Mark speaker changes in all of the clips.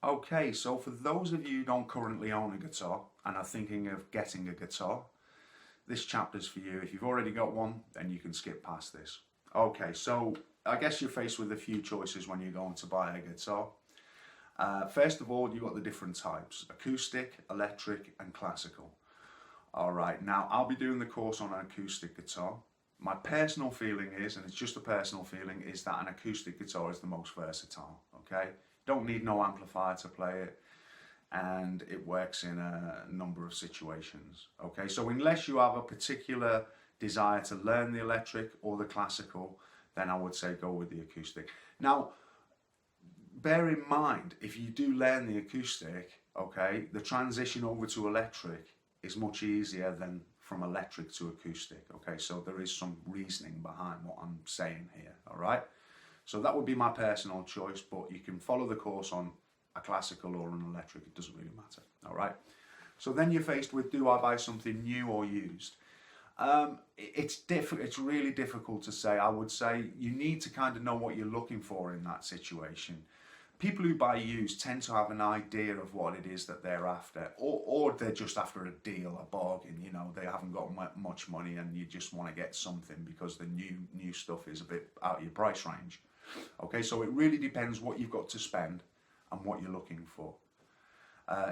Speaker 1: Okay, so for those of you who don't currently own a guitar and are thinking of getting a guitar, this chapter's for you. If you've already got one, then you can skip past this. Okay, so I guess you're faced with a few choices when you're going to buy a guitar. First of all, you've got the different types: acoustic, electric, and classical. Alright, now I'll be doing the course on an acoustic guitar. My personal feeling is, and it's just a personal feeling, is that an acoustic guitar is the most versatile, okay? Don't need no amplifier to play it, and it works in a number of situations, okay? So unless you have a particular desire to learn the electric or the classical, then I would say go with the acoustic. Now, bear in mind, if you do learn the acoustic, okay, the transition over to electric is much easier than from electric to acoustic, okay? So there is some reasoning behind what I'm saying here, all right? So that would be my personal choice, but you can follow the course on a classical or an electric, it doesn't really matter, all right? So then you're faced with, do I buy something new or used? It's really difficult to say. I would say you need to kind of know what you're looking for in that situation. People who buy used tend to have an idea of what it is that they're after, or they're just after a deal, a bargain. You know, they haven't got much money and you just want to get something because the new stuff is a bit out of your price range. Okay, so it really depends what you've got to spend and what you're looking for.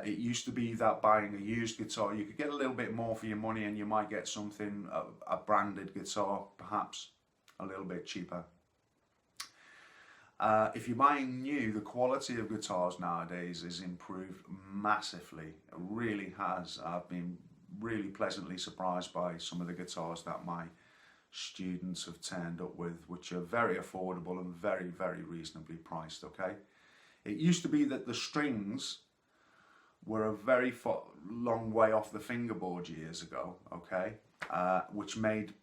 Speaker 1: It used to be that buying a used guitar, you could get a little bit more for your money and you might get something, a branded guitar, perhaps a little bit cheaper. If you're buying new, the quality of guitars nowadays is improved massively. It really has. I've been really pleasantly surprised by some of the guitars that my students have turned up with, which are very affordable and very, very reasonably priced, okay? It used to be that the strings were a very long way off the fingerboard years ago, okay? Which made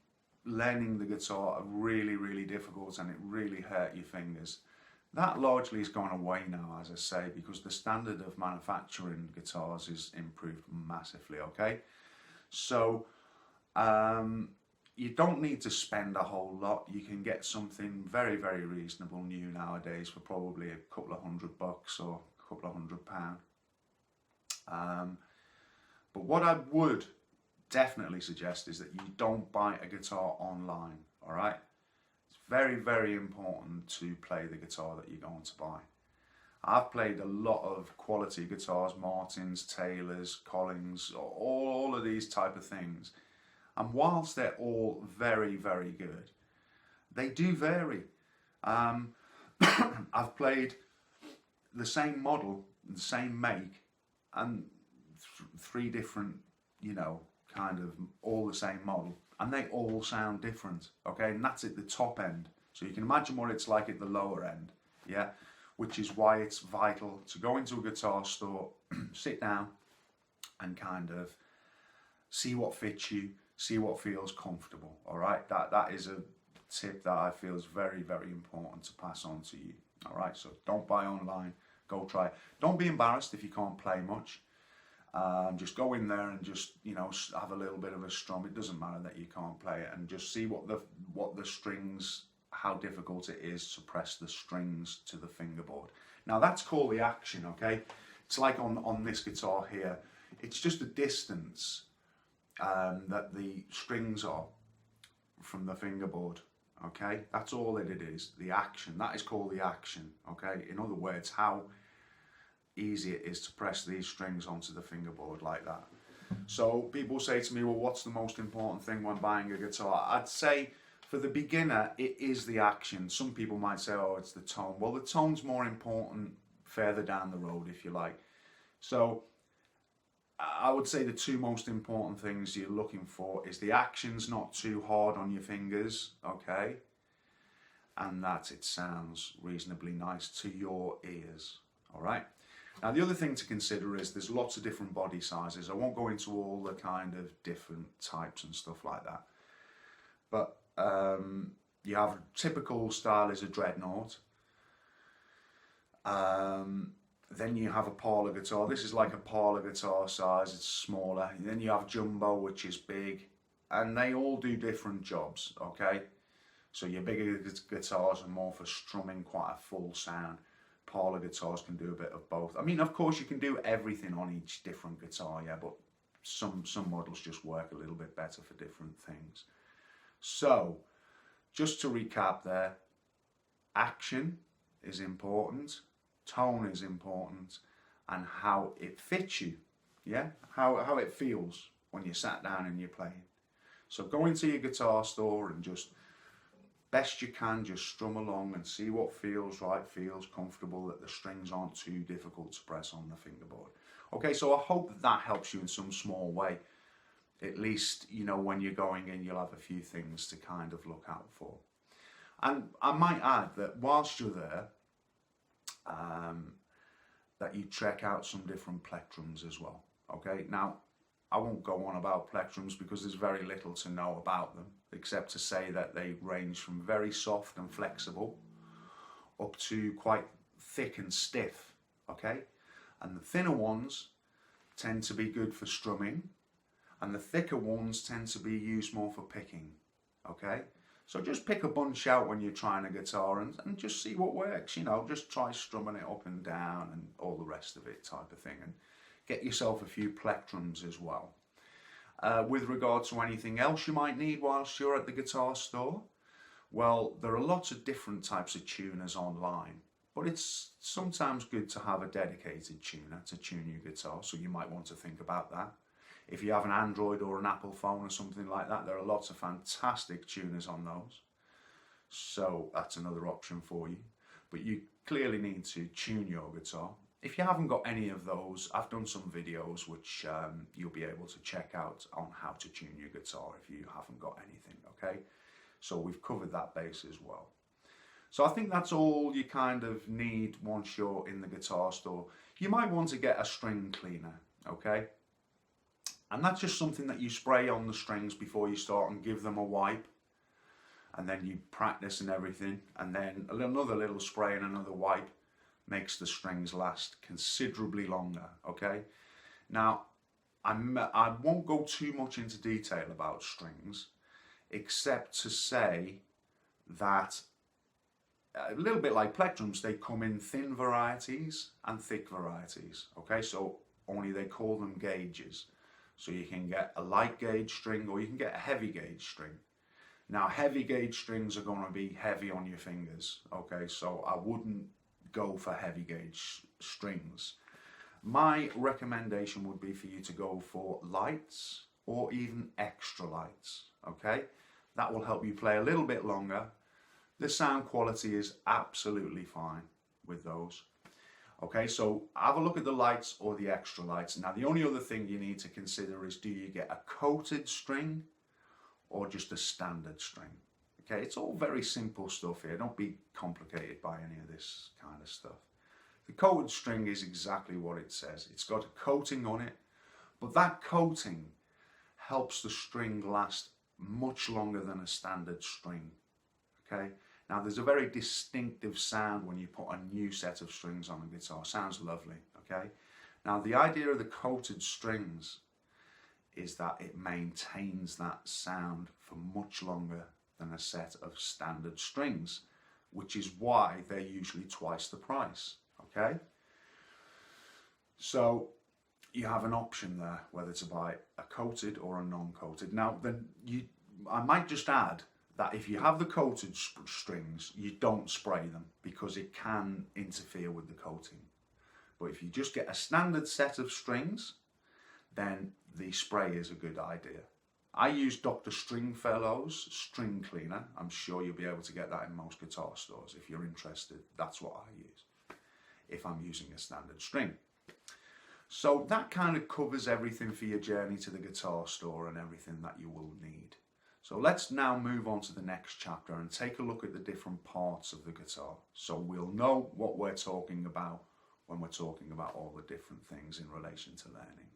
Speaker 1: learning the guitar really, really difficult, and it really hurt your fingers. That largely has gone away now, as I say, because the standard of manufacturing guitars is improved massively, okay? So you don't need to spend a whole lot. You can get something very, very reasonable new nowadays for probably a couple of $100 or a couple of £100. But what I would definitely suggest is that you don't buy a guitar online, all right? It's very, very important to play the guitar that you're going to buy. I've played a lot of quality guitars, Martins, Taylors, Collings, all of these type of things. And whilst they're all very, very good, they do vary. I've played the same model, the same make, and three different, you know, kind of all the same model, and they all sound different, okay? And that's at the top end. So you can imagine what it's like at the lower end, yeah? Which is why it's vital to go into a guitar store, sit down and kind of see what fits you, see what feels comfortable, all right? That is a tip that I feel is very, very important to pass on to you, all right? So don't buy online, go try it. Don't be embarrassed if you can't play much. Just go in there and just, you know, have a little bit of a strum. It doesn't matter that you can't play it, and just see what the strings, how difficult it is to press the strings to the fingerboard. Now that's called the action, okay? It's like on this guitar here. It's just the distance that the strings are from the fingerboard, okay? That's all that it is, the action. That is called the action, okay? In other words, how easy it is to press these strings onto the fingerboard like that. So people say to me, well, what's the most important thing when buying a guitar? I'd say for the beginner, it is the action. Some people might say, oh, it's the tone. Well, the tone's more important further down the road, if you like. So I would say the two most important things you're looking for is the action's not too hard on your fingers, okay? And that it sounds reasonably nice to your ears, all right? Now the other thing to consider is there's lots of different body sizes. I won't go into all the kind of different types and stuff like that. But you have a typical style is a dreadnought. Then you have a parlour guitar. This is like a parlour guitar size, it's smaller. And then you have jumbo, which is big. And they all do different jobs, okay? So your bigger guitars are more for strumming, quite a full sound. parlour guitars can do a bit of both. I mean, of course, you can do everything on each different guitar, yeah, but some models just work a little bit better for different things. So, just to recap there, action is important, tone is important, and how it fits you, yeah, how it feels when you're sat down and you're playing. So go into your guitar store and just, best you can, just strum along and see what feels right, feels comfortable, that the strings aren't too difficult to press on the fingerboard. Okay, so I hope that helps you in some small way. At least, you know, when you're going in, you'll have a few things to kind of look out for. And I might add that whilst you're there, that you check out some different plectrums as well. Okay, now I won't go on about plectrums because there's very little to know about them, except to say that they range from very soft and flexible up to quite thick and stiff. Okay, and the thinner ones tend to be good for strumming, and the thicker ones tend to be used more for picking. Okay, so just pick a bunch out when you're trying a guitar and just see what works, you know, just try strumming it up and down and all the rest of it type of thing, and get yourself a few plectrums as well. With regard to anything else you might need whilst you're at the guitar store, well, there are lots of different types of tuners online, but it's sometimes good to have a dedicated tuner to tune your guitar, so you might want to think about that. If you have an Android or an Apple phone or something like that, there are lots of fantastic tuners on those. So that's another option for you. But you clearly need to tune your guitar. If you haven't got any of those, I've done some videos which you'll be able to check out on how to tune your guitar if you haven't got anything, okay? So we've covered that base as well. So I think that's all you kind of need once you're in the guitar store. You might want to get a string cleaner, okay? And that's just something that you spray on the strings before you start and give them a wipe. And then you practice and everything. And then another little spray and another wipe makes the strings last considerably longer, okay? Now, I won't go too much into detail about strings, except to say that a little bit like plectrums, they come in thin varieties and thick varieties, okay? So only they call them gauges. So you can get a light gauge string or you can get a heavy gauge string. Now heavy gauge strings are going to be heavy on your fingers, okay? So I wouldn't go for heavy gauge strings. My recommendation would be for you to go for lights or even extra lights, okay? That will help you play a little bit longer. The sound quality is absolutely fine with those. Okay, so have a look at the lights or the extra lights. Now the only other thing you need to consider is, do you get a coated string or just a standard string? Okay, it's all very simple stuff here. Don't be complicated by any of this kind of stuff. The coated string is exactly what it says. It's got a coating on it, but that coating helps the string last much longer than a standard string. Okay. Now there's a very distinctive sound when you put a new set of strings on a guitar. Sounds lovely, okay? Now the idea of the coated strings is that it maintains that sound for much longer than a set of standard strings, which is why they're usually twice the price, okay? So you have an option there, whether to buy a coated or a non-coated. Now then I might just add that if you have the coated strings, you don't spray them because it can interfere with the coating. But if you just get a standard set of strings, then the spray is a good idea. I use Dr. Stringfellow's string cleaner. I'm sure you'll be able to get that in most guitar stores. If you're interested, that's what I use if I'm using a standard string. So that kind of covers everything for your journey to the guitar store and everything that you will need. So let's now move on to the next chapter and take a look at the different parts of the guitar, so we'll know what we're talking about when we're talking about all the different things in relation to learning.